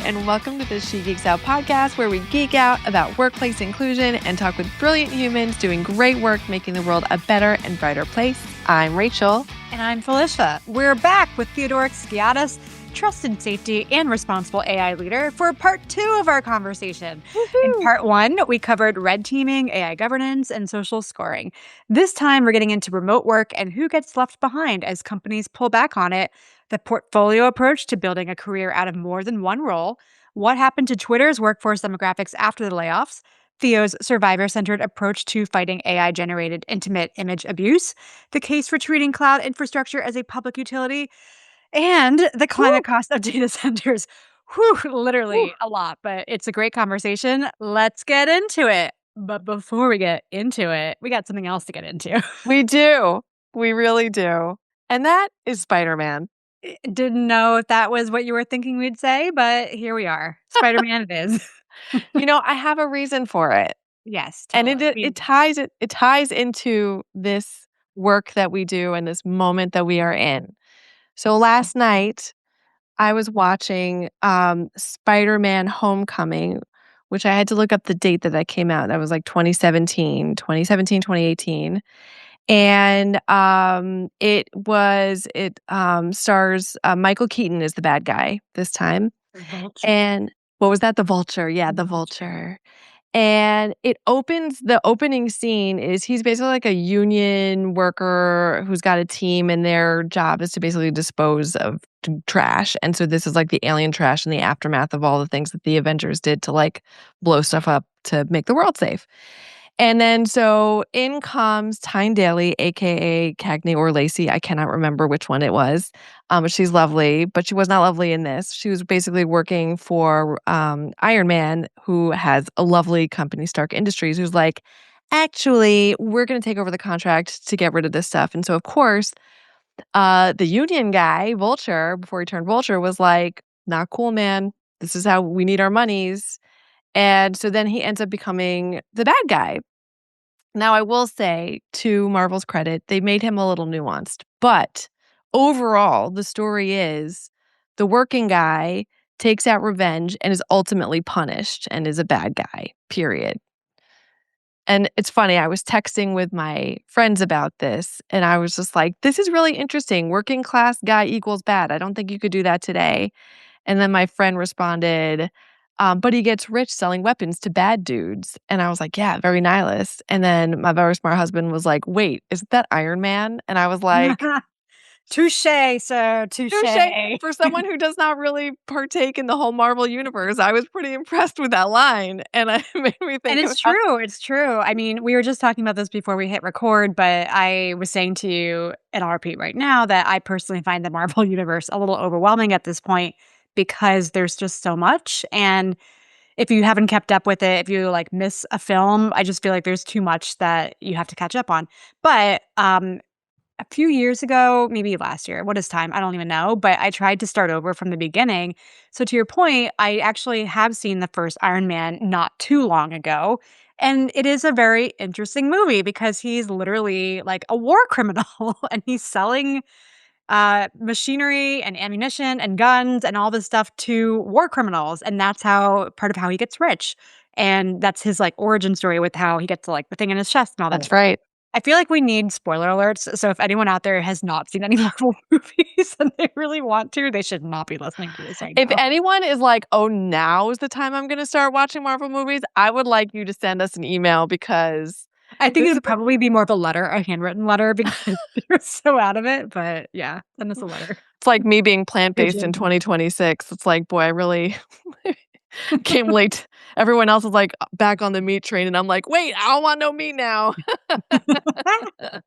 and welcome to the She Geeks Out podcast, where we geek out about workplace inclusion and talk with brilliant humans doing great work making the world a better and brighter place. I'm Rachel. And I'm Felicia. We're back with Theodora Skeadas, trusted safety and responsible AI leader, for part 2 of our conversation. Woo-hoo. In part 1, we covered red teaming, AI governance, and social scoring. This time, we're getting into remote work and who gets left behind as companies pull back on it, the portfolio approach to building a career out of more than one role, what happened to Twitter's workforce demographics after the layoffs, Theo's survivor-centered approach to fighting AI-generated intimate image abuse, the case for treating cloud infrastructure as a public utility, and the climate cost of data centers. Literally a lot, but it's a great conversation. Let's get into it. But before we get into it, we got something else to get into. We do. We really do. And that is Spider-Man. Didn't know if that was what you were thinking we'd say, but here we are. Spider-Man it is. You know, I have a reason for it. Yes. And it ties into this work that we do and this moment that we are in. So last night, I was watching Spider-Man Homecoming, which I had to look up the date that came out. That was like 2017, 2018. And it stars Michael Keaton is the bad guy this time. And what was that? The Vulture. Yeah, the Vulture. And the opening scene is he's basically like a union worker who's got a team, and their job is to basically dispose of trash. And so this is like the alien trash in the aftermath of all the things that the Avengers did to like blow stuff up to make the world safe. And then so in comes Tyne Daly, aka Cagney or Lacey. I cannot remember which one it was. She's lovely, but she was not lovely in this. She was basically working for Iron Man, who has a lovely company, Stark Industries, who's like, actually, we're going to take over the contract to get rid of this stuff. And so, of course, the union guy, Vulture, before he turned Vulture, was like, not cool, man. This is how we need our monies. And so then he ends up becoming the bad guy. Now, I will say, to Marvel's credit, they made him a little nuanced. But overall, the story is the working guy takes out revenge and is ultimately punished and is a bad guy, period. And it's funny, I was texting with my friends about this, and I was just like, this is really interesting. Working class guy equals bad. I don't think you could do that today. And then my friend responded, but he gets rich selling weapons to bad dudes. And I was like, yeah, very nihilist. And then my very smart husband was like, wait, isn't that Iron Man? And I was like, touche, sir, touche. For someone who does not really partake in the whole Marvel universe, I was pretty impressed with that line. And it made me think. And it's true. It's true. I mean, we were just talking about this before we hit record, but I was saying to you, and I'll repeat right now, that I personally find the Marvel universe a little overwhelming at this point, because there's just so much. And if you haven't kept up with it, if you like miss a film, I just feel like there's too much that you have to catch up on. But a few years ago, maybe last year, what is time? I don't even know. But I tried to start over from the beginning. So to your point, I actually have seen the first Iron Man not too long ago. And it is a very interesting movie because he's literally like a war criminal and he's selling machinery and ammunition and guns and all this stuff to war criminals. And that's part of how he gets rich. And that's his like origin story with how he gets like the thing in his chest and all that. That's right. I feel like we need spoiler alerts. So if anyone out there has not seen any Marvel movies and they really want to, they should not be listening to this right now. If anyone is like, oh, now is the time I'm going to start watching Marvel movies, I would like you to send us an email, because I think it would probably be more of a handwritten letter, because you're so out of it. But yeah, send us a letter. It's like me being plant-based in 2026. It's like, boy, I really came late. Everyone else is like back on the meat train, and I'm like, wait, I don't want no meat now. But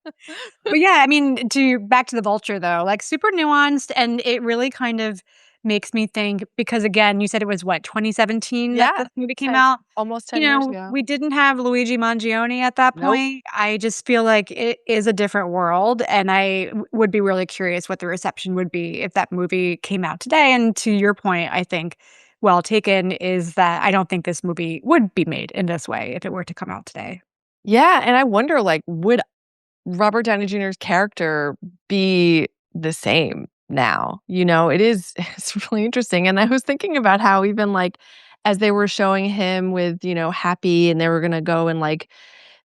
yeah, I mean, back to the Vulture though, like super nuanced, and it really kind of makes me think, because again, you said it was what, 2017 that this movie came out? Almost 10 years ago. We didn't have Luigi Mangione at that point. I just feel like it is a different world, and I would be really curious what the reception would be if that movie came out today. And to your point, I think well taken is that I don't think this movie would be made in this way if it were to come out today. Yeah, and I wonder, like, would Robert Downey Jr.'s character be the same? now, it is it's really interesting, and I was thinking about how even, like, as they were showing him with, Happy and they were gonna go and, like,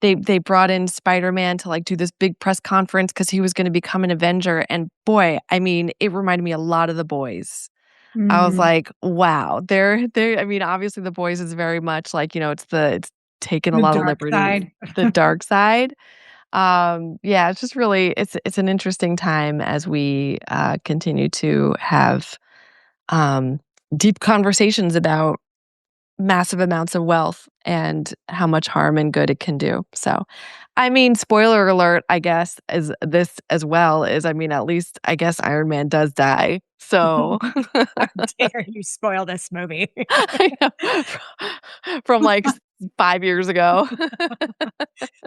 they brought in Spider-Man to, like, do this big press conference because he was gonna become an Avenger, and boy, I mean, it reminded me a lot of The Boys. I was Mm, like, "Wow." They're I mean, obviously, The Boys is very much like, it's taken a the lot of dark liberties, side. the dark side. Yeah, it's just really it's an interesting time as we, continue to have, um, deep conversations about massive amounts of wealth and how much harm and good it can do. So, I mean, spoiler alert, I guess, is this as well is, I mean, at least I guess Iron Man does die. So, How dare you spoil this movie. I know from like 5 years ago.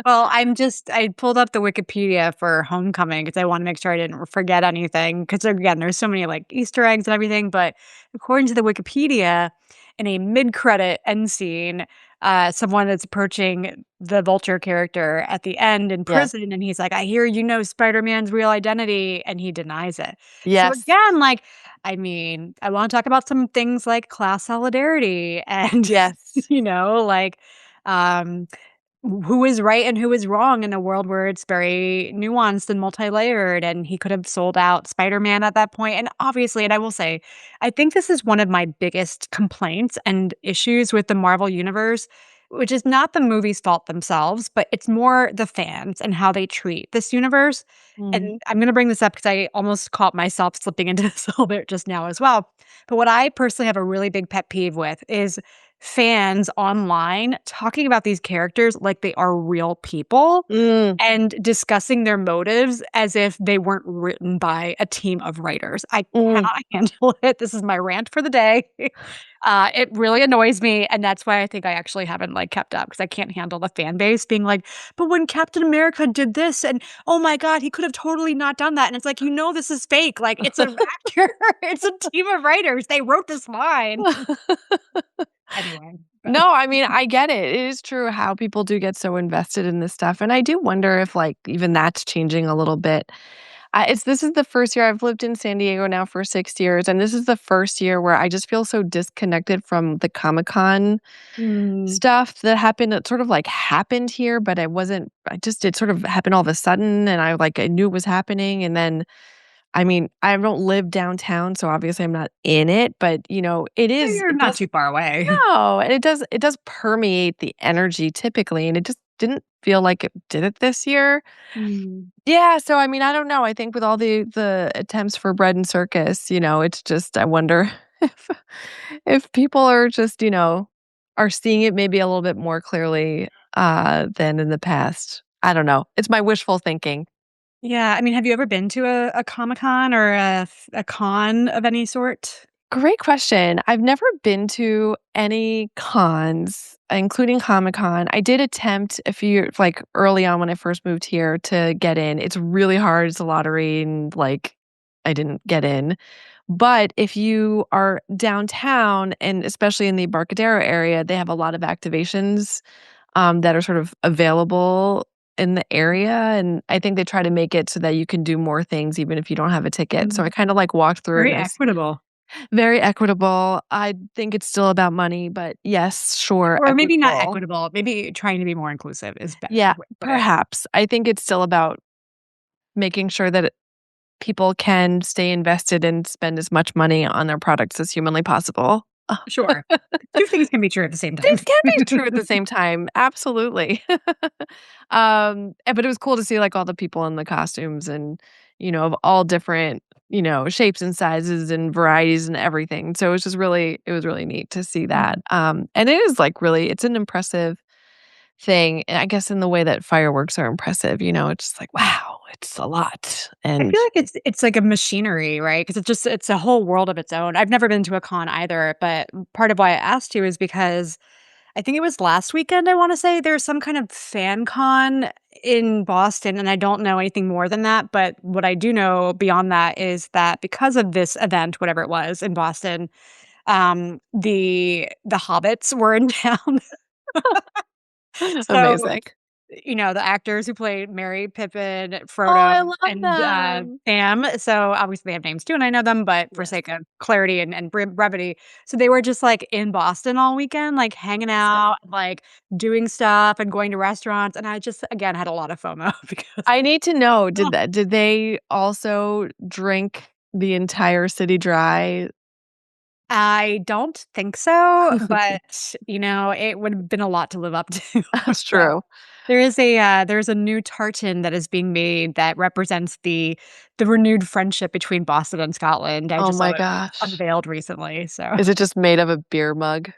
Well, I pulled up the Wikipedia for Homecoming because I wanna make sure I didn't forget anything. Because again, there's so many, like, Easter eggs and everything, but according to the Wikipedia, in a mid-credit end scene, someone is approaching the Vulture character at the end in Yes. prison, and he's like, "I hear you know Spider-Man's real identity," and he denies it. So Yes. again, like, I mean, I wanna talk about some things like class solidarity and, Yes. like, um who is right and who is wrong in a world where it's very nuanced and multi-layered, and he could have sold out Spider-Man at that point, and obviously and I will say, I think this is one of my biggest complaints and issues with the Marvel Universe, which is not the movie's fault themselves, but it's more the fans and how they treat this universe, Mm. and I'm gonna bring this up because I almost caught myself slipping into this a little bit just now as well, but what I personally have a really big pet peeve with is fans online talking about these characters like they are real people Mm. and discussing their motives as if they weren't written by a team of writers. I Mm. cannot handle it. This is my rant for the day. It really annoys me, and that's why I think I actually haven't, like, kept up because I can't handle the fan base being like, "But when Captain America did this, and oh my god, he could have totally not done that," and it's like, "You know this is fake, like, it's an actor, it's a team of writers, they wrote this line." Anyway, but No, I mean, I get it. It is true how people do get so invested in this stuff, and I do wonder if, like, even that's changing a little bit. This is the first year I've lived in San Diego now for 6 years, and this is the first year where I just feel so disconnected from the Comic-Con mm, stuff that happened. It sort of, like, happened here, but it sort of happened all of a sudden, and I knew it was happening, and then I mean, I don't live downtown, so obviously I'm not in it, but, you're it not does too far away. no, and it does permeate the energy typically, and it just didn't feel like it did it this year. Mm. Yeah, so I mean, I don't know, I think with all the attempts for bread and circus, it's just I wonder if if people are just, are seeing it maybe a little bit more clearly, than in the past. I don't know. It's my wishful thinking. Yeah, I mean, have you ever been to a Comic-Con or a con of any sort? Great question. I've never been to any cons, including Comic-Con. I did attempt a few years like, early on when I first moved here to get in. It's really hard, it's a lottery, and, like, I didn't get in. But if you are downtown, and especially in the Embarcadero area, they have a lot of activations, that are sort of available in the area, and I think they try to make it so that you can do more things even if you don't have a ticket. So I Mm, kinda, like, walked through it, very and I was equitable. very equitable. I think it's still about money, but yes, sure, Or maybe not equitable. equitable, maybe trying to be more inclusive is better Yeah, way to put it. perhaps. I think it's still about making sure that people can stay invested and spend as much money on their products as humanly possible. Sure. 2 things can be true at the same time. Things can be true at the same time, absolutely. But it was cool to see, like, all the people in the costumes and, of all different, shapes and sizes and varieties and everything. So it was really neat to see that. Mm. And it is, like, really it's an impressive thing, and I guess in the way that fireworks are impressive, it's just like, wow, it's a lot. I And feel like it's like a machinery, right? Because it's a whole world of its own. I've never been to a con either, but part of why I asked you is because I think it was last weekend, I wanna say, there's some kind of fan con in Boston, and I don't know anything more than that, but what I do know beyond that is that because of this event, whatever it was in Boston, the hobbits were in town. So amazing. the actors who played Merry, Pippin, Oh, Frodo, I love and, them. Sam. So, obviously, they have names too, and I know them, but for Yes. sake of clarity and brevity. So, they were just, like, in Boston all weekend, like, hanging Amazing. out, like, doing stuff and going to restaurants, and I just, again, had a lot of FOMO because I need to know, oh, did they also drink the entire city dry? I don't think so, but, it would have been a lot to live up to. That's So true. there's a new tartan that is being made that represents the renewed friendship between Boston and Scotland. I Oh just saw my it gosh. unveiled recently, so Is it just made of a beer mug?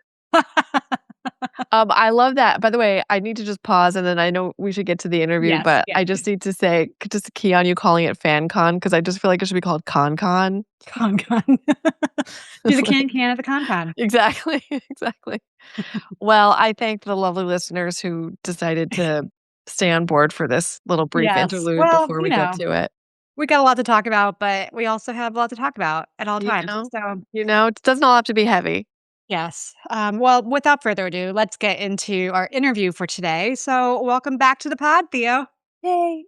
I love that. By the way, I need to just pause, and then I know we should get to the interview, Yes, but yes, I just need to say, just key on you calling it FanCon because I just feel like it should be called ConCon. con. Do It's the like can at the con. exactly, exactly. Well, I thank the lovely listeners who decided to stay on board for this little brief Yes. interlude Well, before we get to it. we got a lot to talk about, but we also have a lot to talk about at all You times. know? So, It doesn't all have to be heavy. yes. Well, without further ado, let's get into our interview for today. So, welcome back to the pod, Theo. Yay.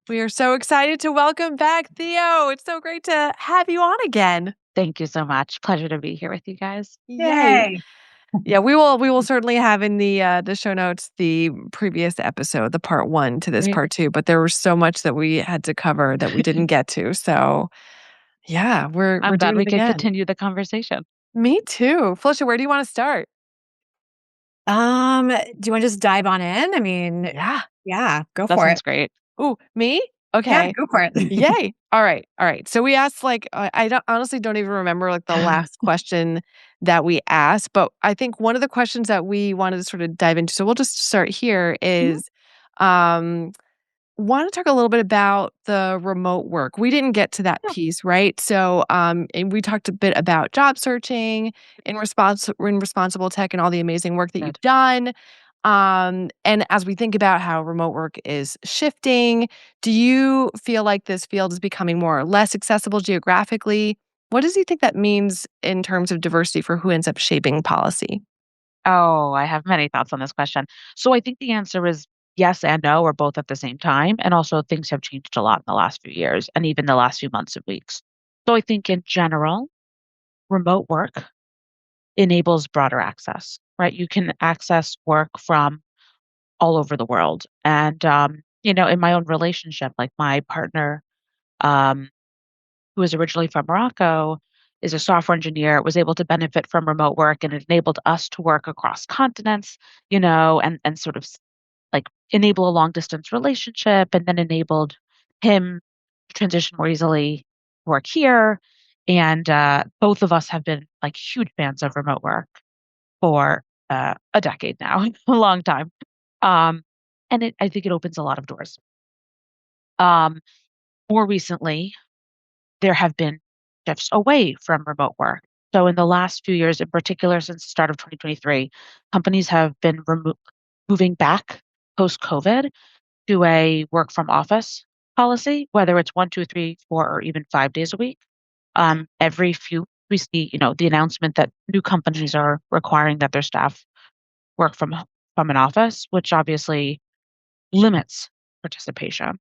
We are so excited to welcome back Theo. It's so great to have you on again. Thank you so much. Pleasure to be here with you guys. Yay. Yay. Yeah, we will certainly have in the show notes the previous episode, the part 1 to this Great. part 2, but there was so much that we had to cover that we didn't get to. So, yeah, we're I'm glad doing we it could again. continue the conversation. Me too. Felicia, where do you want to start? Do you wanna just dive on in? I mean, Yeah. yeah, go That for it. sounds great. Ooh, me? Yeah, Okay. go for it. Yay. All right. All right. So we asked like I don't honestly don't even remember like the last question that we asked, but I think one of the questions that we wanted to sort of dive into. So we'll just start here Mhm. is um want to talk a little bit about the remote work. We didn't get to that Yeah, piece, right? So, and we talked a bit about job searching in responsible tech and all the amazing work that you've Good. done. And as we think about how remote work is shifting, do you feel like this field is becoming more or less accessible geographically? What does you think that means in terms of diversity for who ends up shaping policy? Oh, I have many thoughts on this question. So I think the answer is yes and no, or both at the same time. And also, things have changed a lot in the last few years and even the last few months and weeks. So I think in general, remote work enables broader access, right? You can access work from all over the world. And, in my own relationship, like my partner, um, who is originally from Morocco, is a software engineer, was able to benefit from remote work and it enabled us to work across continents, and sort of like enable a long distance relationship and then enabled him to transition more easily to work here. And both of us have been like huge fans of remote work for a decade now, a long time. Um, and I think it opens a lot of doors. Um, More recently, there have been shifts away from remote work. So in the last few years, in particular since the start of 2023, companies have been moving back post COVID to a work from office policy, whether it's 1, 2, 3, 4, or even 5 days a week. Every few we see, the announcement that new companies are requiring that their staff work from an office, which obviously limits participation.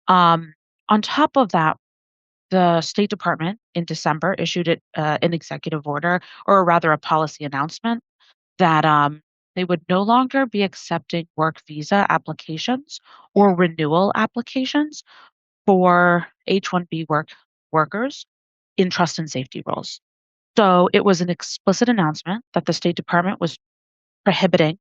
Um, on top of that, the State Department in December issued an executive order, or rather a policy announcement, that they would no longer be accepting work visa applications or renewal applications for H-1B workers in trust and safety roles. So it was an explicit announcement that the State Department was prohibiting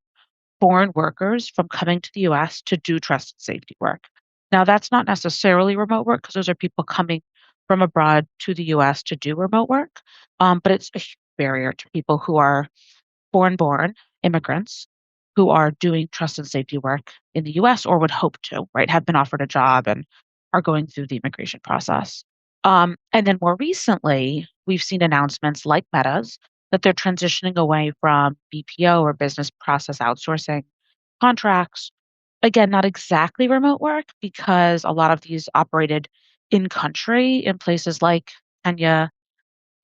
foreign workers from coming to the US to do trust and safety work. Now, that's not necessarily remote work because those are people coming from abroad to the US to do remote work. But it's a huge barrier to people who are foreign born immigrants who are doing trust and safety work in the US or would hope to, right? Have been offered a job and are going through the immigration process. And then more recently, we've seen announcements like Meta's that they're transitioning away from BPO or business process outsourcing contracts. Again, not exactly remote work because a lot of these operated in country in places like Kenya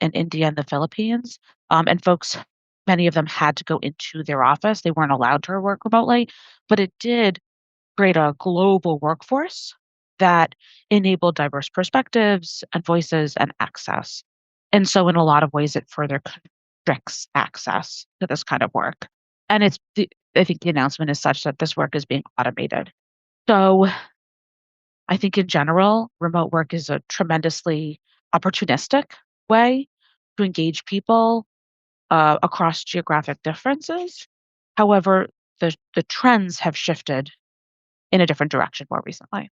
and India and the Philippines. And folks many of them had to go into their office. They weren't allowed to work remotely, but it did create a global workforce that enabled diverse perspectives and voices and access. And so, in a lot of ways, it further constricts access to this kind of work. And I think the announcement is such that this work is being automated. So, I think in general, remote work is a tremendously opportunistic way to engage people across geographic differences. However, the trends have shifted in a different direction more recently.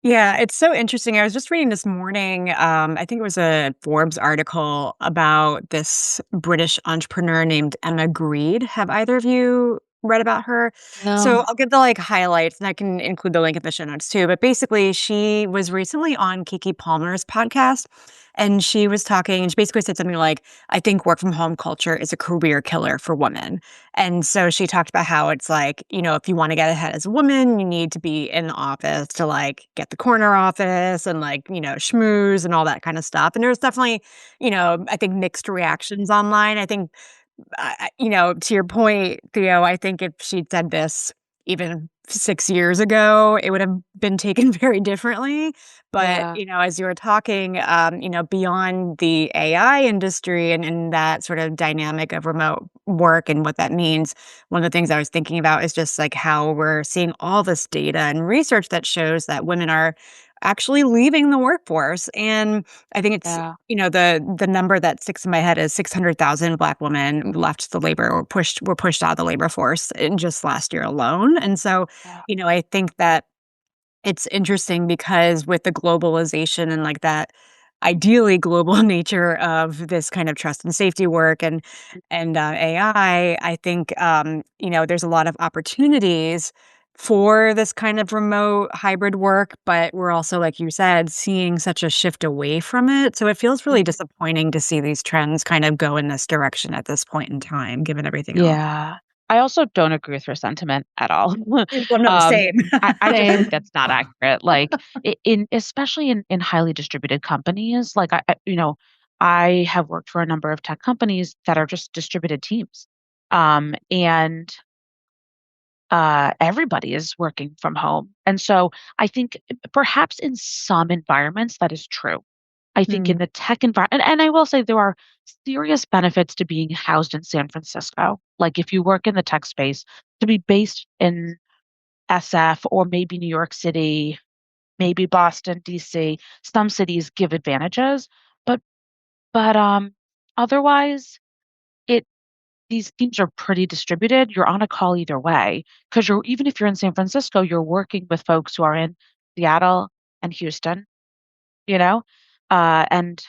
Yeah, it's so interesting. I was just reading this morning, I think it was a Forbes article about this British entrepreneur named Emma Grede. Have either of you read about her? So No. I'll give the like highlights and I can include the link in the show notes too. But basically, she was recently on Kiki Palmer's podcast and she was talking and she basically said something like, I think work from home culture is a career killer for women. And so she talked about how it's like, if you want to get ahead as a woman, you need to be in the office to like get the corner office and like, schmooze and all that kind of stuff. And there's definitely, I think mixed reactions online. I think to your point, Theo, I think if she'd said this even 6 years ago, it would have been taken very differently. But, Yeah, as you were talking, beyond the AI industry and that sort of dynamic of remote work and what that means, one of the things I was thinking about is just like how we're seeing all this data and research that shows that women are actually leaving the workforce. And I think it's yeah, the number that sticks in my head is 600,000 Black women left the labor or were pushed out of the labor force in just last year alone. And so, yeah, I think that it's interesting because with the globalization and like that ideally global nature of this kind of trust and safety work and AI, I think there's a lot of opportunities for this kind of remote hybrid work, but we're also, like you said, seeing such a shift away from it. So it feels really mhm, disappointing to see these trends kind of go in this direction at this point in time, given everything else. yeah. I also don't agree with her sentiment at all. Well, no, Um, same. I just think Same. that's not accurate. Like in especially in highly distributed companies, like I have worked for a number of tech companies that are just distributed teams. And everybody is working from home. And so I think perhaps in some environments that is true. I think in Mm, the tech environment, and I will say there are serious benefits to being housed in San Francisco. Like if you work in the tech space, to be based in SF or maybe New York City, maybe Boston, DC, some cities give advantages, but but otherwise it these teams are pretty distributed. You're on a call either way because you're even if you're in San Francisco, you're working with folks who are in Seattle and Houston, you know, and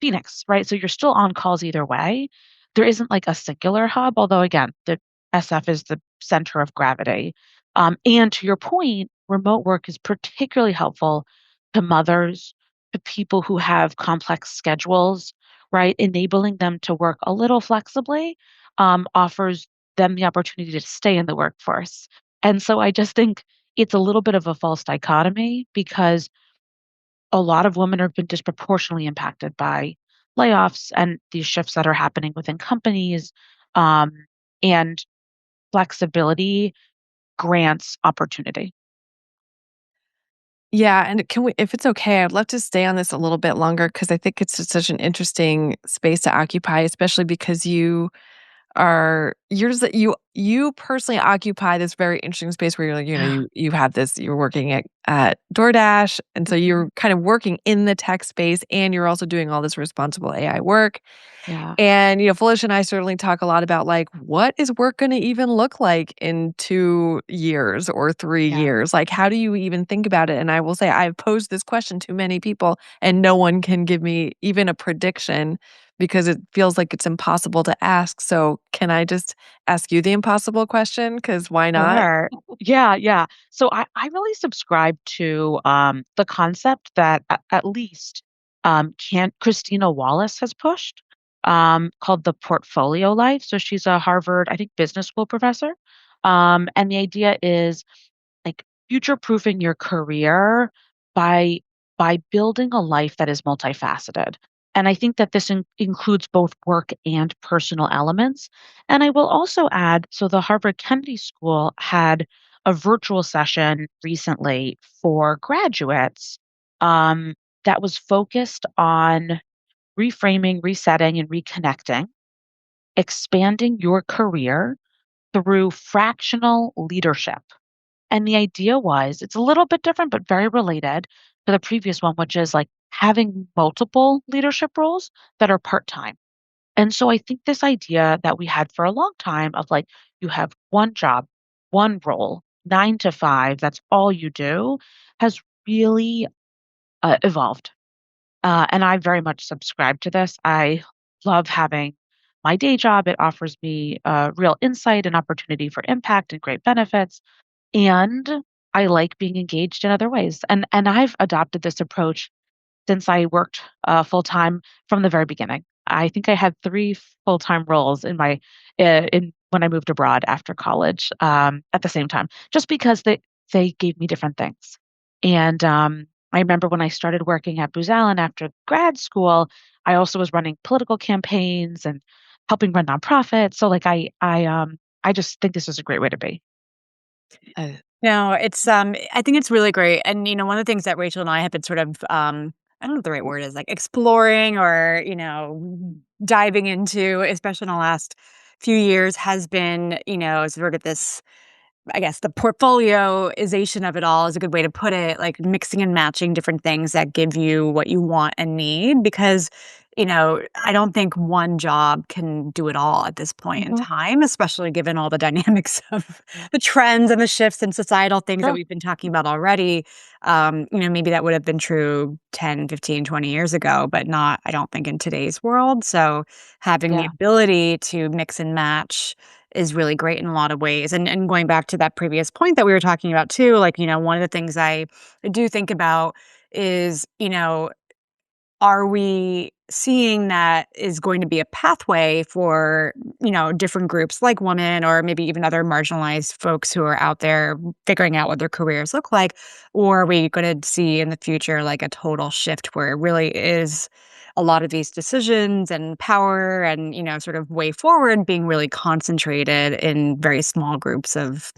Phoenix, right? So you're still on calls either way. There isn't like a singular hub, although again, the SF is the center of gravity. And to your point, remote work is particularly helpful to mothers, to people who have complex schedules, right? Enabling them to work a little flexibly offers them the opportunity to stay in the workforce. And so I just think it's a little bit of a false dichotomy because a lot of women have been disproportionately impacted by layoffs and these shifts that are happening within companies. Um, and flexibility grants opportunity. Yeah, and can we if it's okay, I'd love to stay on this a little bit longer because I think it's just such an interesting space to occupy, especially because you personally occupy this very interesting space where you're like, you have this you're working at DoorDash, and so Mhm. you're kind of working in the tech space and you're also doing all this responsible AI work. Yeah. And, Felicia and I certainly talk a lot about like, what is work going to even look like in 2 years or three Yeah. years? Like, how do you even think about it? And I will say, I've posed this question to many people, and no one can give me even a prediction because it feels like it's impossible to ask. So, can I just ask you the impossible question? Because why not? Sure. Yeah, yeah. So I really subscribe to the concept that at least can Christina Wallace has pushed called the portfolio life. So she's a Harvard, I think, business school professor. And the idea is like future proofing your career by by building a life that is multifaceted. And I think that this includes both work and personal elements. And I will also add, so the Harvard Kennedy School had a virtual session recently for graduates um, that was focused on reframing, resetting, and reconnecting, expanding your career through fractional leadership. And the idea was it's a little bit different, but very related to the previous one, which is like having multiple leadership roles that are part time. And so I think this idea that we had for a long time of like you have one job, one role, 9 to 5, that's all you do, has really evolved. And I very much subscribe to this. I love having my day job. It offers me real insight and opportunity for impact and great benefits. And I like being engaged in other ways. And I've adopted this approach since I worked full time from the very beginning. I think I had 3 full-time roles in my in when I moved abroad after college at the same time, just because they gave me different things. And I remember when I started working at Booz Allen after grad school, I also was running political campaigns and helping run nonprofits. So like I just think this is a great way to be. Uh, No, it's, I think it's really great, and, one of the things that Rachel and I have been sort of, I don't know what the right word is, like, exploring or, diving into, especially in the last few years, has been, sort of this I guess the portfolioization of it all is a good way to put it, like mixing and matching different things that give you what you want and need because, I don't think one job can do it all at this point in mhm. time, especially given all the dynamics of the trends and the shifts and societal things that Sure. we've been talking about already. Maybe that would have been true 10, 15, 20 years ago, but not, I don't think, in today's world. So having the Yeah. ability to mix and match is really great in a lot of ways. And going back to that previous point that we were talking about too, like, one of the things I do think about is, are we seeing that is going to be a pathway for, different groups like women or maybe even other marginalized folks who are out there figuring out what their careers look like? Or are we going to see in the future like a total shift where it really is a lot of these decisions and power and, sort of way forward being really concentrated in very small groups of,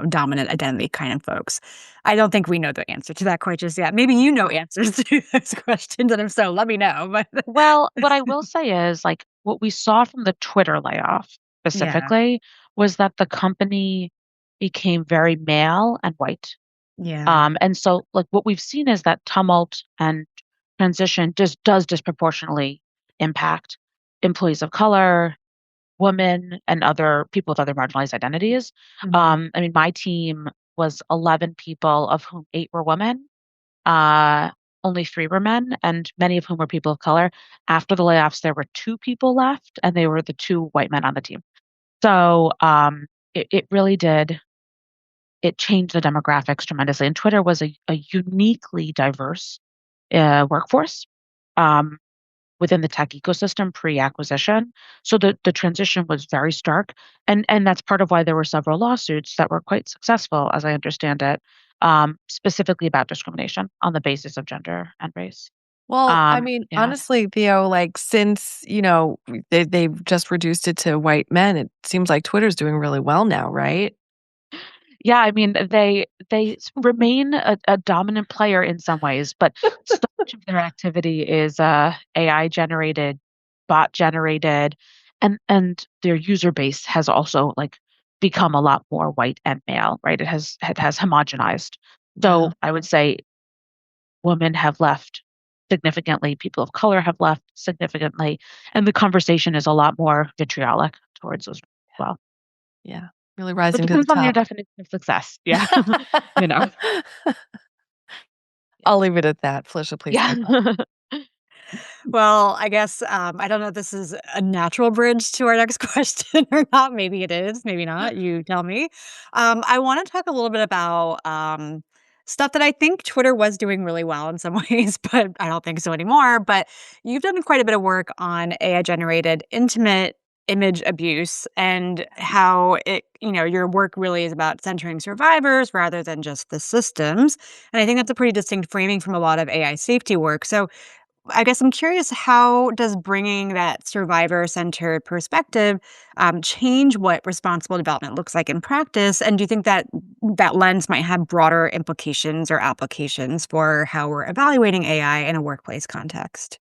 dominant identity kind of folks? I don't think we know the answer to that quite just yet. Maybe you know answers to those questions, and if so, let me know, but Well, what I will say is, like, what we saw from the Twitter layoff yeah, specifically was that the company became very male and white. yeah, And so, like, what we've seen is that tumult and transition just does disproportionately impact employees of color, women, and other people with other marginalized identities. mhm, I mean, my team was 11 people, of whom 8 were women. Uh, Only 3 were men, and many of whom were people of color. After the layoffs, there were 2 people left, and they were the 2 white men on the team. So, it really did it changed the demographics tremendously, and Twitter was a uniquely diverse, workforce, um, within the tech ecosystem pre-acquisition. So the transition was very stark, and that's part of why there were several lawsuits that were quite successful, as I understand it, specifically about discrimination on the basis of gender and race. Well, I mean, Yeah. honestly, Theo, like since, they've just reduced it to white men, it seems like Twitter's doing really well now, right? Yeah, I mean, they remain a dominant player in some ways, but so much of their activity is AI generated, bot generated, and their user base has also like become a lot more white and male, right? It has homogenized. Yeah. So I would say women have left significantly, people of color have left significantly, and the conversation is a lot more vitriolic towards those as well. Yeah. Really So it rising to the depends on your top. definition of success. Yeah. You know. I'll leave it at that. Felicia, please Yeah. go on. well, I guess, I don't know if this is a natural bridge to our next question or not. Maybe it is, maybe not. You tell me. I wanna talk a little bit about, stuff that I think Twitter was doing really well in some ways, but I don't think so anymore. But you've done quite a bit of work on AI-generated intimate image abuse and how your work really is about centering survivors rather than just the systems. And I think that's a pretty distinct framing from a lot of AI safety work. So I guess I'm curious, how does bringing that survivor-centered perspective, change what responsible development looks like in practice? And do you think that that lens might have broader implications or applications for how we're evaluating AI in a workplace context?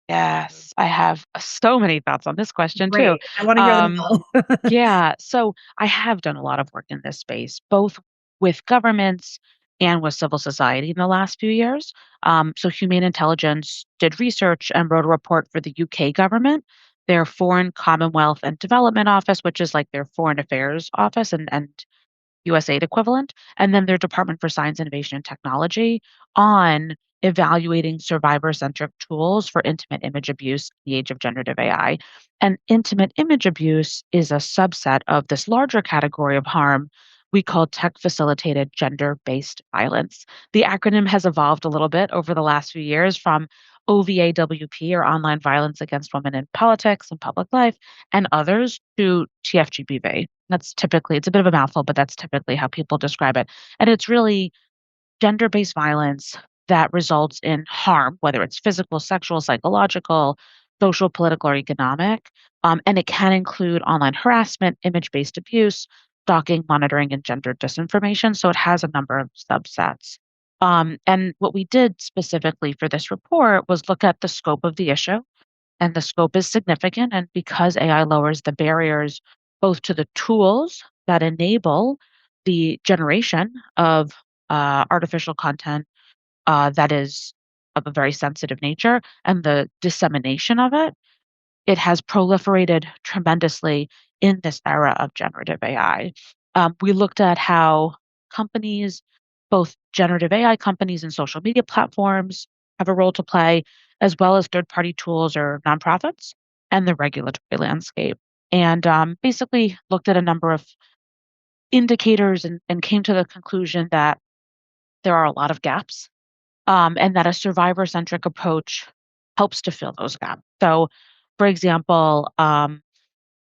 Yes, I have so many thoughts on this question too. Great. I wanna hear them Um, all. yeah, so I have done a lot of work in this space, both with governments and with civil society in the last few years. So Humane Intelligence did research and wrote a report for the UK government, their Foreign Commonwealth and Development Office, which is like their foreign affairs office and USAID equivalent, and then their Department for Science, Innovation, and Technology on evaluating survivor-centric tools for intimate image abuse in the age of generative AI. And intimate image abuse is a subset of this larger category of harm we call tech-facilitated gender-based violence. The acronym has evolved a little bit over the last few years from OVAWP, or online violence against women in politics and public life, and others to TFGBV. That's typically, it's a bit of a mouthful, but that's typically how people describe it. And it's really gender-based violence that results in harm, whether it's physical, sexual, psychological, social, political, or economic. And it can include online harassment, image-based abuse, stalking, monitoring, and gender disinformation. So it has a number of subsets. And what we did specifically for this report was look at the scope of the issue, and the scope is significant. And because AI lowers the barriers both to the tools that enable the generation of artificial content that is of a very sensitive nature and the dissemination of it, it has proliferated tremendously in this era of generative AI. We looked at how companies, both generative AI companies and social media platforms, have a role to play, as well as third party tools or nonprofits and the regulatory landscape. And basically looked at a number of indicators and came to the conclusion that there are a lot of gaps, and that a survivor centric approach helps to fill those gaps. So, for example,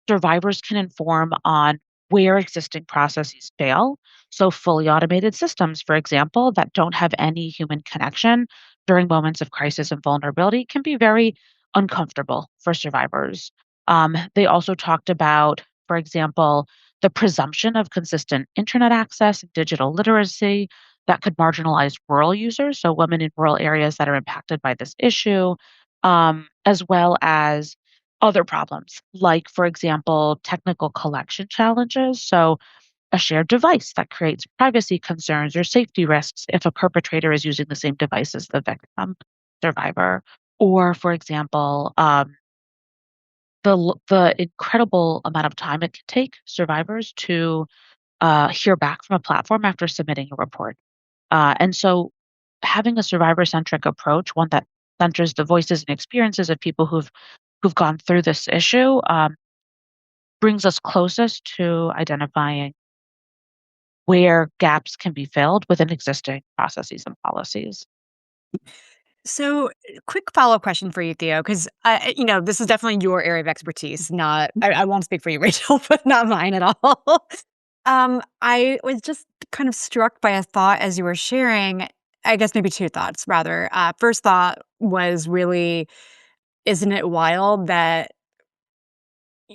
survivors can inform on where existing processes fail. So, fully automated systems, for example, that don't have any human connection during moments of crisis and vulnerability can be very uncomfortable for survivors. They also talked about, for example, the presumption of consistent internet access and digital literacy that could marginalize rural users, so women in rural areas that are impacted by this issue, as well as other problems, like, for example, technical collection challenges. So, a shared device that creates privacy concerns or safety risks if a perpetrator is using the same device as the victim survivor. Or, for example, the incredible amount of time it can take survivors to hear back from a platform after submitting a report. And so, having a survivor-centric approach, one that centers the voices and experiences of people who've gone through this issue, brings us closest to identifying where gaps can be filled within existing processes and policies. So, quick follow-up question for you, Theo, because this is definitely your area of expertise. Not, I won't speak for you, Rachel, but not mine at all. I was just kind of struck by a thought as you were sharing. I guess maybe two thoughts, rather. First thought was really, isn't it wild that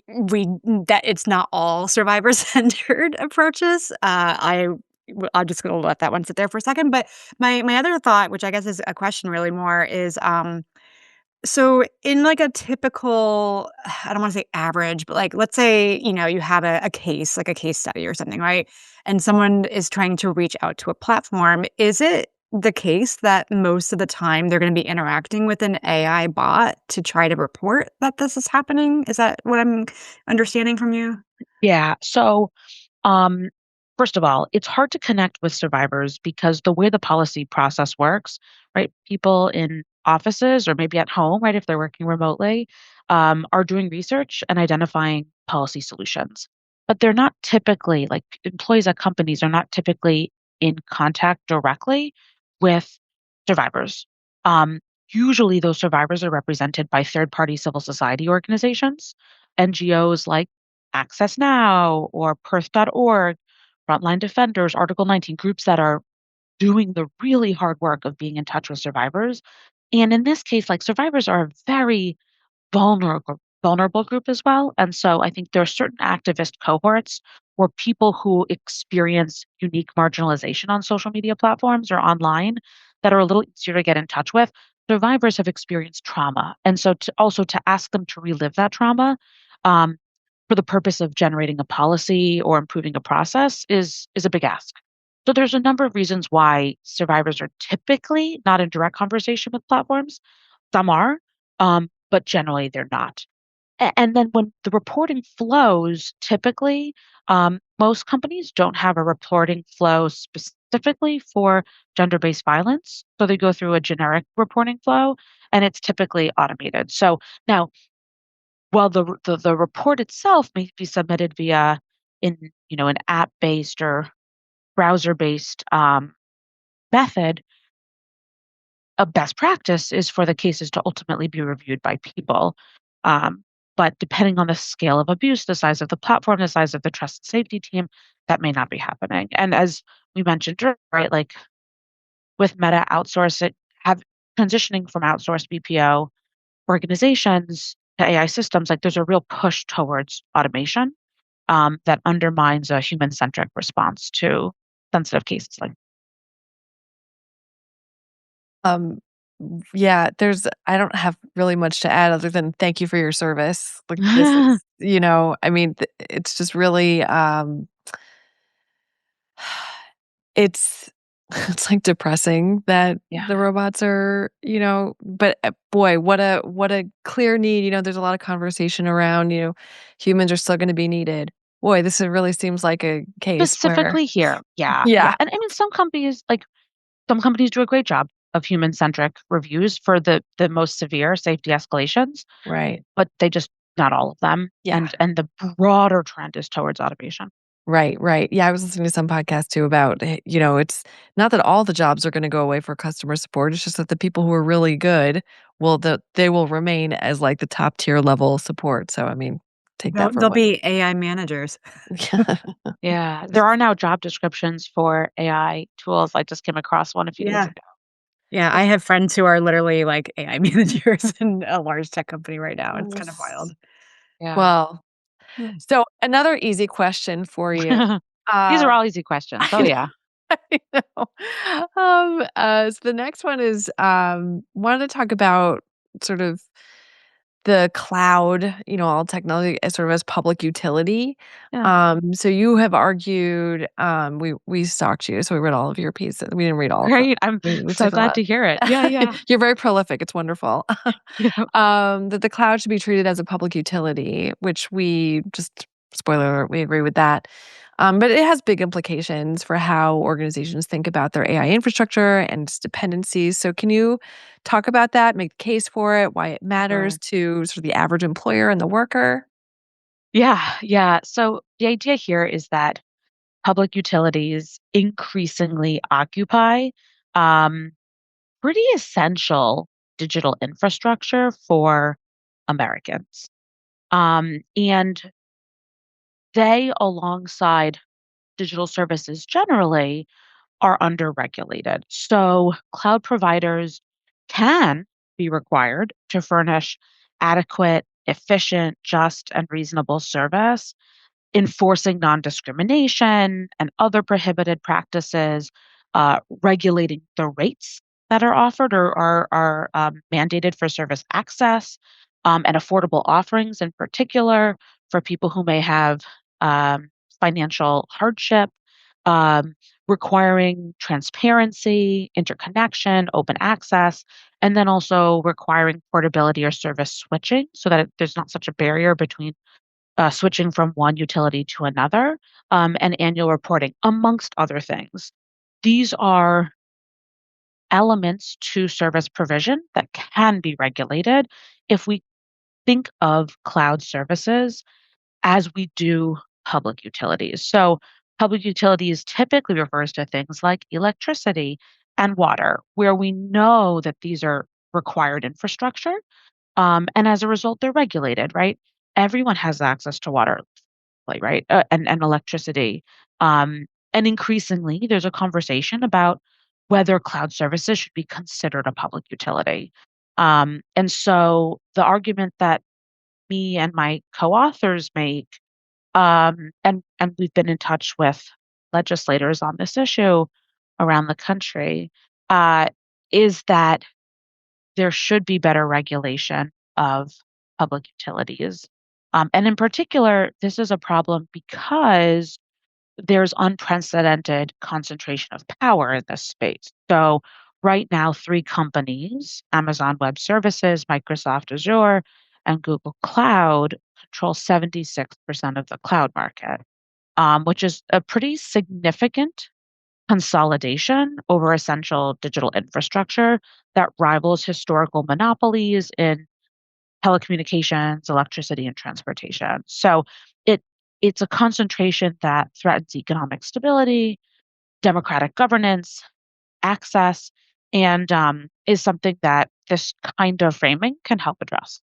we that it's not all survivor-centered approaches? I'm just gonna let that one sit there for a second. But my other thought, which I guess is a question really more, is so in like a typical, I don't want to say average, but like let's say, you have a case, like a case study or something, right? And someone is trying to reach out to a platform. Is it the case that most of the time they're going to be interacting with an AI bot to try to report that this is happening? Is that what I'm understanding from you? Yeah. So, Um, first of all, it's hard to connect with survivors because the way the policy process works, right? People in offices or maybe at home, right, if they're working remotely, are doing research and identifying policy solutions. But they're not typically, like employees at companies are not typically in contact directly with survivors. Um, Usually, those survivors are represented by third party civil society organizations, NGOs like Access Now or Perth.org, Frontline Defenders, Article 19, groups that are doing the really hard work of being in touch with survivors And in this case, like survivors are a very vulnerable group as well. And so I think there are certain activist cohorts or people who experience unique marginalization on social media platforms or online that are a little easier to get in touch with. Survivors have experienced trauma. And so to ask them to relive that trauma um, for the purpose of generating a policy or improving a process is a big ask. So there's a number of reasons why survivors are typically not in direct conversation with platforms. Some are, but generally they're not. And then when the reporting flows, typically, most companies don't have a reporting flow specifically for gender-based violence. So they go through a generic reporting flow, and it's typically automated. So now, while the report itself may be submitted via in an app-based or browser-based method, a best practice is for the cases to ultimately be reviewed by people. Um, but depending on the scale of abuse, the size of the platform, the size of the trust and safety team, that may not be happening. And as we mentioned, right, like with Meta have transitioning from outsourced BPO organizations to AI systems, like there's a real push towards automation that undermines a human-centric response to sensitive cases like. Um, yeah, I don't have really much to add other than thank you for your service. Like this is, I mean, it's just really, it's it's like depressing that Yeah. the robots are, but boy, what a clear need. There's a lot of conversation around, humans are still going to be needed. Boy, really seems like a case where, Specifically here, yeah, yeah, yeah, and I mean, some companies do a great job of human-centric reviews for the most severe safety escalations, right. but they just not all of them, Yeah. and the broader trend is towards automation. Right, right. Yeah, I was listening to some podcast too about, it's not that all the jobs are going to go away for customer support. It's just that the people who are really good they will remain as like the top tier level support. So I mean, take that for They'll what. be AI managers. Yeah, there are now job descriptions for AI tools. I just came across one a few days Yeah. ago. Yeah, I It's have friends who are literally like AI managers in a large tech company right now. It's kind of Yes. wild. yeah. Well, so another easy question for you. These are Um, all easy questions. I Oh, yeah. I know. So the next one is wanted to talk about sort of the cloud, all technology as sort of as public utility. Yeah. So you have argued, we stalked you, so we read all of your pieces. We didn't read all of them. Great, I'm We so took a glad lot. to hear it. Yeah, yeah. You're very prolific. It's wonderful. Yeah. That the cloud should be treated as a public utility, which we just spoiler alert, we agree with that. But it has big implications for how organizations think about their AI infrastructure and its dependencies. So, can you talk about that, make the case for it, why it matters Sure. to sort of the average employer and the worker? Yeah, yeah. So the idea here is that public utilities increasingly occupy um, pretty essential digital infrastructure for Americans. And they, alongside digital services generally, are underregulated. So cloud providers can be required to furnish adequate, efficient, just, and reasonable service, enforcing non-discrimination and other prohibited practices, regulating the rates that are offered or are mandated for service access, and affordable offerings in particular for people who may have um, financial hardship, um, requiring transparency, interconnection, open access, and then also requiring portability or service switching so that there's not such a barrier between switching from one utility to another, and annual reporting, amongst other things. These are elements to service provision that can be regulated if we think of cloud services as we do public utilities. So, public utilities typically refers to things like electricity and water, where we know that these are required infrastructure. And as a result, they're regulated, right? Everyone has access to water, like, right? And electricity. And increasingly, there's a conversation about whether cloud services should be considered a public utility. And so the argument that me and my co-authors make, and we've been in touch with legislators on this issue around the country, uh, is that there should be better regulation of public utilities. And in particular, this is a problem because there's unprecedented concentration of power in this space. So, right now, three companies, Amazon Web Services, Microsoft Azure, and Google Cloud, control 76% of the cloud market, which is a pretty significant consolidation over essential digital infrastructure that rivals historical monopolies in telecommunications, electricity, and transportation. So it it's a concentration that threatens economic stability, democratic governance, access, and is something that this kind of framing can help address.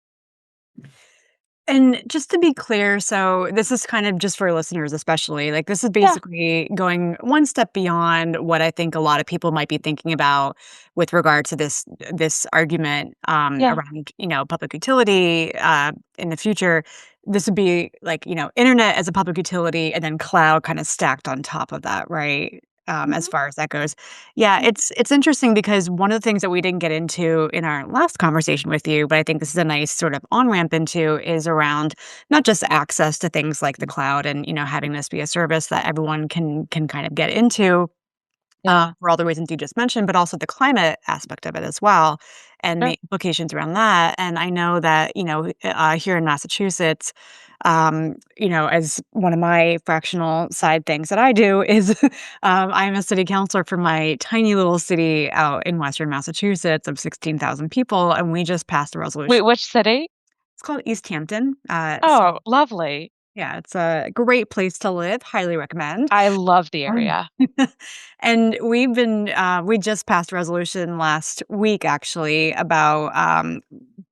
And just to be clear, so this is kind of just for listeners, especially like this is Yeah, basically going one step beyond what I think a lot of people might be thinking about with regard to this argument yeah, around public utility in the future. This would be like internet as a public utility, and then cloud kind of stacked on top of that, right? As hmm, far as that goes, yeah, hmm, it's interesting because one of the things that we didn't get into in our last conversation with you, but I think this is a nice sort of on-ramp into, is around not just access to things like the cloud and, having this be a service that everyone can kind of get into, yeah, for all the reasons you just mentioned, but also the climate aspect of it as well, and sure. the implications around that. And I know that, here in Massachusetts, as one of my fractional side things that I do is I'm a city councilor for my tiny little city out in Western Massachusetts of 16,000 people. And we just passed a Wait, resolution. which city? It's called East Hampton. Oh, lovely. Yeah, it's a great place to live. Highly recommend. I love the Um, area. and we just passed a resolution last week actually about,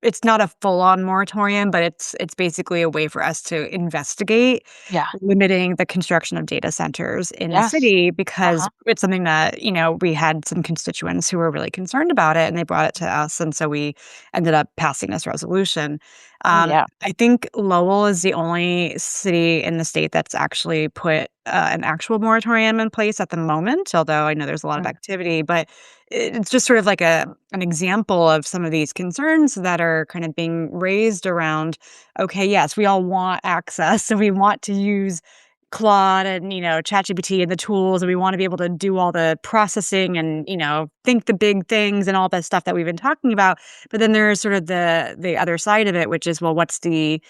it's not a full-on moratorium, but it's basically a way for us to investigate Yeah. limiting the construction of data centers in the Yes. city because Uh-huh. it's something that, we had some constituents who were really concerned about it and they brought it to us. And so we ended up passing this resolution. Oh, yeah. I think Lowell is the only city in the state that's actually put an actual moratorium in place at the moment, although I know there's a lot of Mm, activity, but it's just sort of like an example of some of these concerns that are kind of being raised around, okay, yes, we all want access and we want to use Claude and, ChatGPT and the tools, and we want to be able to do all the processing and, think the big things and all that stuff that we've been talking about. But then there's sort of the other side of it, which is, well, what's the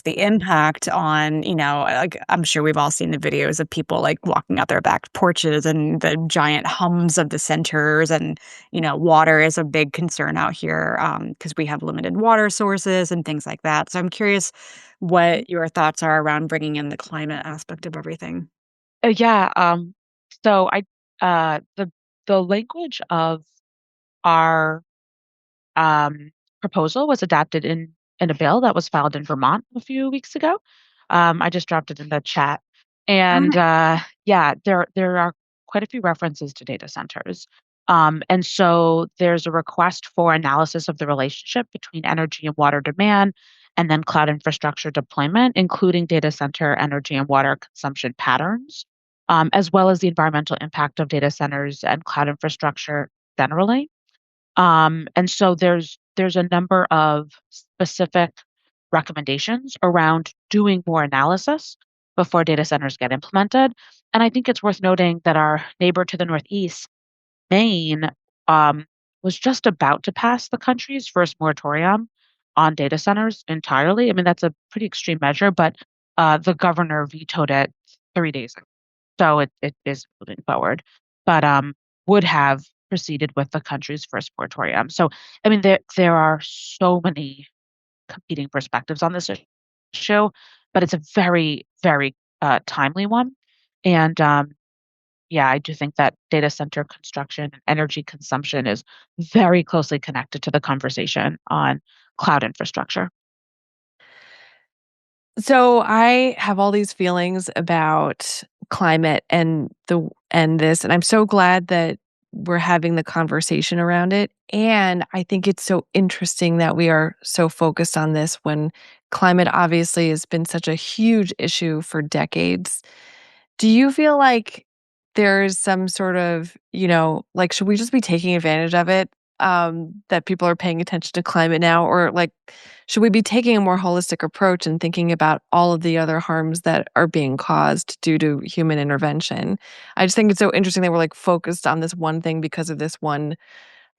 impact on, like I'm sure we've all seen the videos of people like walking out their back porches and the giant hums of the centers and, water is a big concern out here because we have limited water sources and things like that. So I'm curious mm. what your thoughts are around bringing in the climate aspect of everything. Yeah, so the language of our um, proposal was adapted in a bill that was filed in Vermont a few weeks ago. I just dropped it in the chat, Oh, and nice. yeah, there are quite a few references to data centers. And so there's a request for analysis of the relationship between energy and water demand, and then cloud infrastructure deployment, including data center energy and water consumption patterns, as well as the environmental impact of data centers and cloud infrastructure generally. And so there's a number of specific recommendations around doing more analysis before data centers get implemented. And I think it's worth noting that our neighbor to the northeast, Maine, um, was just about to pass the country's first moratorium on data centers entirely. I mean, that's a pretty extreme measure, but the governor vetoed it 3 days ago. So it is moving forward, but would have proceeded with the country's first moratorium. So, I mean, there are so many competing perspectives on this issue, but it's a very, very timely one. And yeah, I do think that data center construction and energy consumption is very closely connected to the conversation on cloud infrastructure. So I have all these feelings about climate and this, and I'm so glad that we're having the conversation around it. And I think it's so interesting that we are so focused on this when climate obviously has been such a huge issue for decades. Do you feel like there's some sort of, like, should we just be taking advantage of it? That people are paying attention to climate now? Or like, should we be taking a more holistic approach and thinking about all of the other harms that are being caused due to human intervention? I just think it's so interesting that we're like focused on this one thing because of this one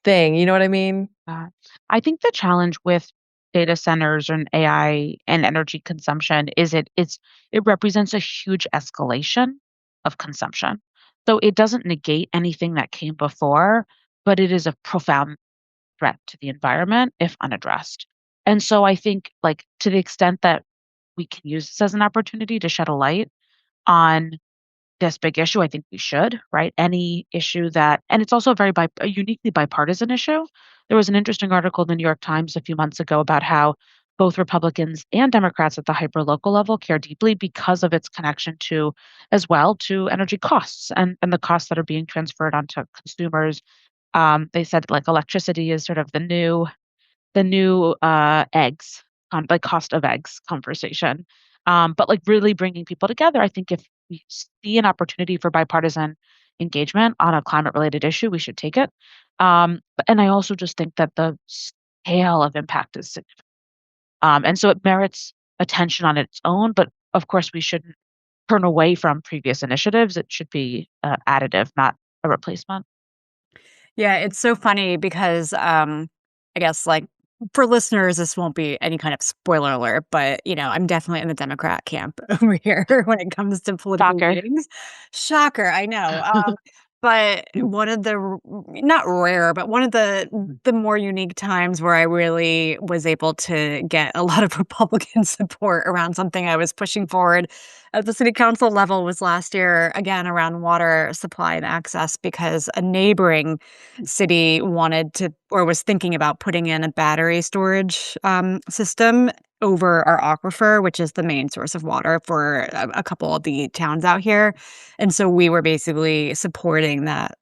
thing. You know what I mean? Uh, I think the challenge with data centers and AI and energy consumption is it represents a huge escalation of consumption. So it doesn't negate anything that came before, but it is a profound threat to the environment if unaddressed. And so I think like to the extent that we can use this as an opportunity to shed a light on this big issue, I think we should, right? Any issue that, and it's also a uniquely bipartisan issue. There was an interesting article in the New York Times a few months ago about how both Republicans and Democrats at the hyperlocal level care deeply because of its connection to, as well, to energy costs and the costs that are being transferred onto consumers. They said like electricity is sort of the new eggs, like cost of eggs conversation. But like really bringing people together, I think if we see an opportunity for bipartisan engagement on a climate related issue, we should take it. And I also just think that the scale of impact is significant. And so it merits attention on its own, but of course we shouldn't turn away from previous initiatives. It should be additive, not a replacement. Yeah, it's so funny because, I guess, like, for listeners, this won't be any kind of spoiler alert, but, I'm definitely in the Democrat camp over here when it comes to political Shocker. leanings. Shocker, I know. But one of the not rare, but one of the more unique times where I really was able to get a lot of Republican support around something I was pushing forward at the city council level was last year, again, around water supply and access, because a neighboring city wanted to or was thinking about putting in a battery storage system over our aquifer, which is the main source of water for a couple of the towns out here. And so we were basically supporting that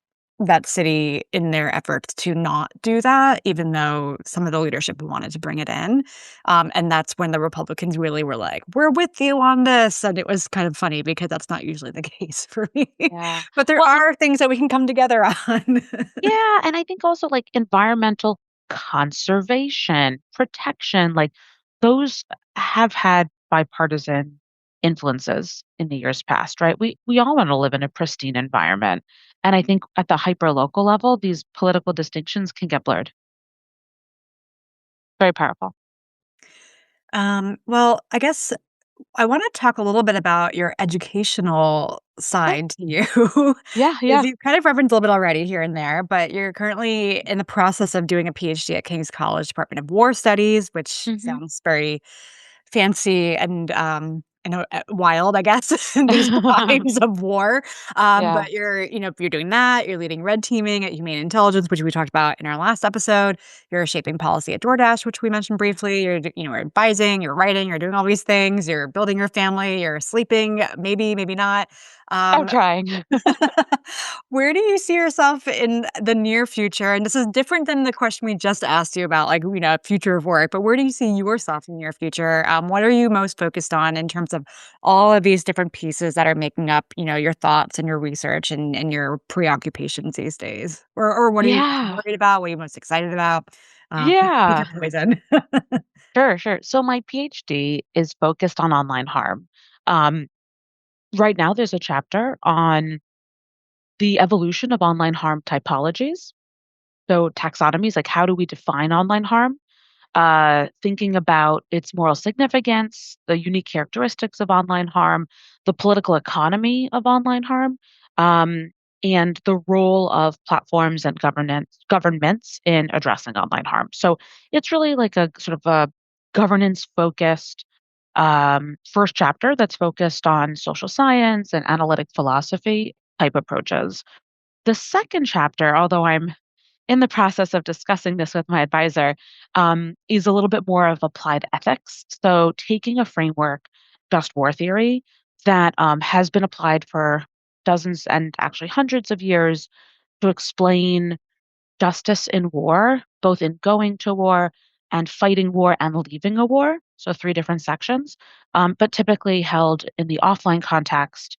city in their efforts to not do that, even though some of the leadership wanted to bring it in. And that's when the Republicans really were like, "We're with you on this." And it was kind of funny because that's not usually the case for me. Yeah. But there Well, are things that we can come together on. yeah, and I think also like environmental conservation, protection, like those have had bipartisan influences in the years past, right? We all want to live in a pristine environment. And I think at the hyper local level, these political distinctions can get blurred. Very powerful. Well, I guess I want to talk a little bit about your educational Sure. side to you. Yeah, As yeah. you kind of referenced a little bit already here and there, but you're currently in the process of doing a PhD at King's College Department of War Studies, which Hmm. sounds very fancy and I know wild, I guess, in these times of war. Yeah. But you're doing that. You're leading red teaming at Humane Intelligence, which we talked about in our last episode. You're shaping policy at DoorDash, which we mentioned briefly. You're advising, you're writing, you're doing all these things. You're building your family. You're sleeping, maybe not. I'm Um, trying. where do you see yourself in the near future? And this is different than the question we just asked you about, like, future of work, but where do you see yourself in the near future? What are you most focused on in terms of all of these different pieces that are making up, your thoughts and your research and your preoccupations these days? Or what are you Yeah. worried about? What are you most excited about? Pick Yeah. your poison. Sure, sure. So my PhD is focused on online harm. Um, right now, there's a chapter on the evolution of online harm typologies. So taxonomies, like how do we define online harm? Thinking about its moral significance, the unique characteristics of online harm, the political economy of online harm, um, and the role of platforms and governments in addressing online harm. So it's really like a sort of a governance focused first chapter that's focused on social science and analytic philosophy type approaches. The second chapter, although I'm in the process of discussing this with my advisor, is a little bit more of applied ethics. So, taking a framework, just war theory, that has been applied for dozens and actually hundreds of years to explain justice in war, both in going to war and fighting war and leaving a war. So 3 different sections, but typically held in the offline context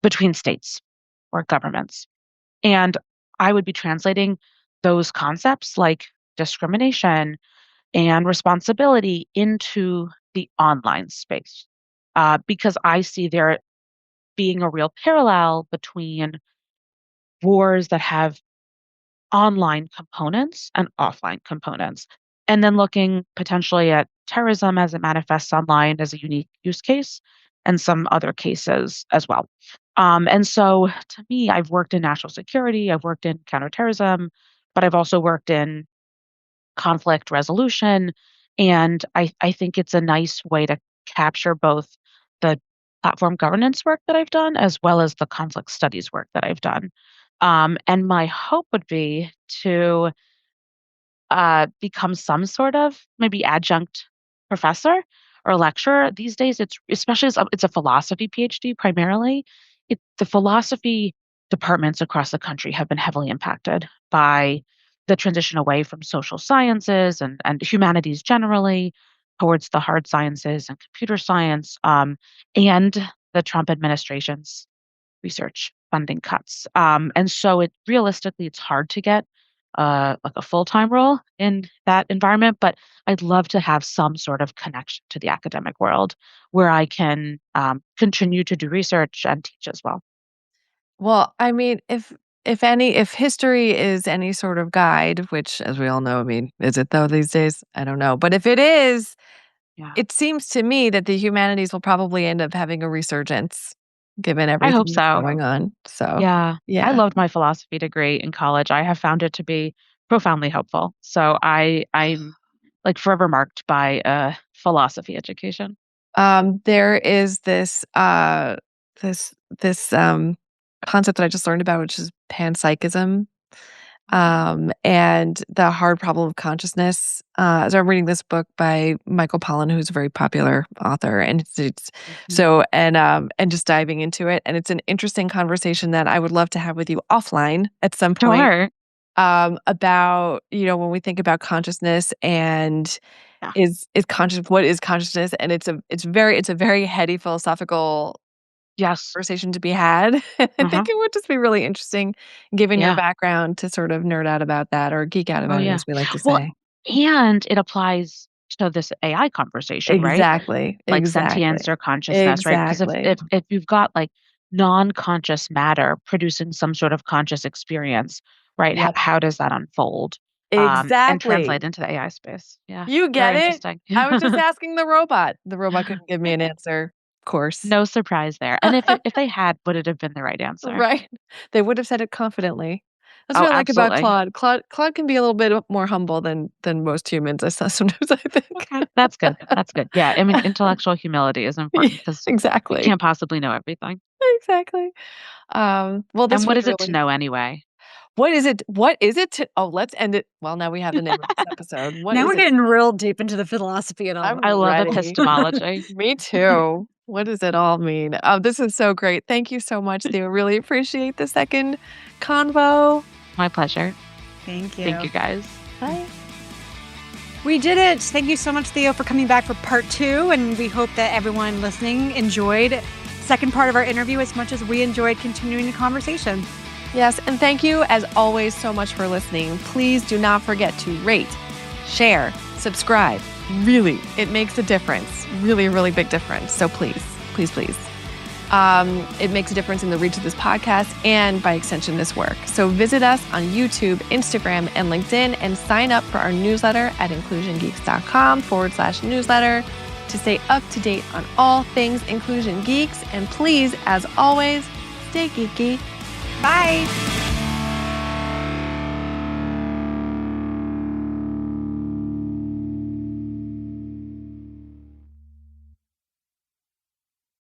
between states or governments. And I would be translating those concepts like discrimination and responsibility into the online space because I see there being a real parallel between wars that have online components and offline components. And then looking potentially at terrorism as it manifests online as a unique use case and some other cases as well. And so to me, I've worked in national security, I've worked in counterterrorism, but I've also worked in conflict resolution. And I think it's a nice way to capture both the platform governance work that I've done as well as the conflict studies work that I've done. And my hope would be to become some sort of maybe adjunct professor or lecturer. These days, it's especially as it's a philosophy PhD primarily. The philosophy departments across the country have been heavily impacted by the transition away from social sciences and humanities generally towards the hard sciences and computer science, and the Trump administration's research funding cuts. And so realistically, it's hard to get like a full-time role in that environment, but I'd love to have some sort of connection to the academic world where I can continue to do research and teach as well. Well, I mean, if history is any sort of guide, which as we all know, I mean, is it though these days? I don't know. But if it is, Yeah, it seems to me that the humanities will probably end up having a resurgence given I hope everything that's so. going on. So, Yeah, I yeah. loved my philosophy degree in college. I have found it to be profoundly helpful. So I'm like forever marked by philosophy education. There is this concept that I just learned about, which is panpsychism, and the hard problem of consciousness. So I'm reading this book by Michael Pollan, who's a very popular author, and it's Mhm. so and just diving into it, and it's an interesting conversation that I would love to have with you offline at some point. Sure. About when we think about consciousness and Yeah. is conscious what is consciousness, and it's a very heady philosophical Yes. conversation to be had. I Uh-huh. think it would just be really interesting, given your Yeah. background, to sort of nerd out about that or geek out Oh, about it, yeah. as we like to Well, say. and it applies to this AI conversation, right? Exactly, Like exactly, sentience or consciousness, right? Because if exactly. if if you've got like non-conscious matter producing some sort of conscious experience, right? Yep, How does that unfold and exactly. translate into the AI space? Yeah, You get very it? interesting. I was just asking the robot. The robot couldn't give me an answer, of course. No surprise there. And if they had, would it have been the right answer? Right. They would have said it confidently. That's Oh, what I like about absolutely. Claude. Claude can be a little bit more humble than most humans, sometimes I think. Okay, that's good. That's good. Yeah, I mean, intellectual humility is Yeah, important because we exactly. can't possibly know everything. Exactly. Well, And this what was is it to really know anyway? what is it to let's end it well, now we have the name of this episode. What Now is we're it? getting real deep into the philosophy and all I'm of I it. love ready. epistemology. Me too. What does it all mean? Oh, this is so great. Thank you so much, Theo. Really appreciate the second convo. My pleasure. Thank Thank you. you guys. Bye. We did it. Thank you so much, Theo, for coming back for part 2. And we hope that everyone listening enjoyed second part of our interview as much as we enjoyed continuing the conversation. Yes, and thank you as always so much for listening. Please do not forget to rate, share, subscribe. Really, it makes a difference. Really, really big difference. So please, please, please. It makes a difference in the reach of this podcast and by extension, this work. So visit us on YouTube, Instagram, and LinkedIn and sign up for our newsletter at inclusiongeeks.com/newsletter to stay up to date on all things Inclusion Geeks. And please, as always, stay geeky. Bye.